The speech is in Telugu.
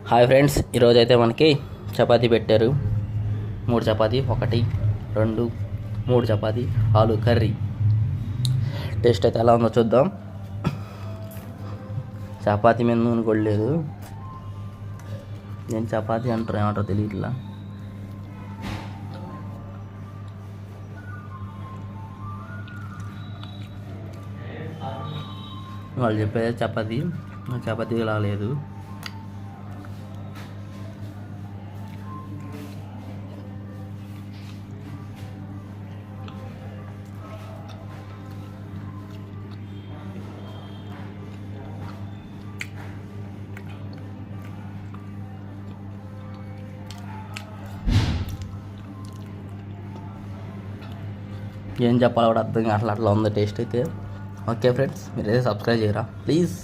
హాయ్ ఫ్రెండ్స్, ఈరోజైతే మనకి చపాతీ పెట్టారు. 3 చపాతీ, 1 2 3 చపాతీ, ఆలు కర్రీ. టేస్ట్ అయితే ఎలా ఉందో చూద్దాం. చపాతీ మీద నూనె కూడా లేదు. నేను చపాతీ అంటారు ఏమంటారో తెలియట్లా. వాళ్ళు చెప్పేది చపాతీ ఇలా లేదు. ఏం చెప్పాలో కూడా అర్థం కావట్లా, అట్లా ఉంది టేస్ట్ అయితే. ఓకే ఫ్రెండ్స్, మీరైతే సబ్స్క్రైబ్ చేయరా ప్లీజ్.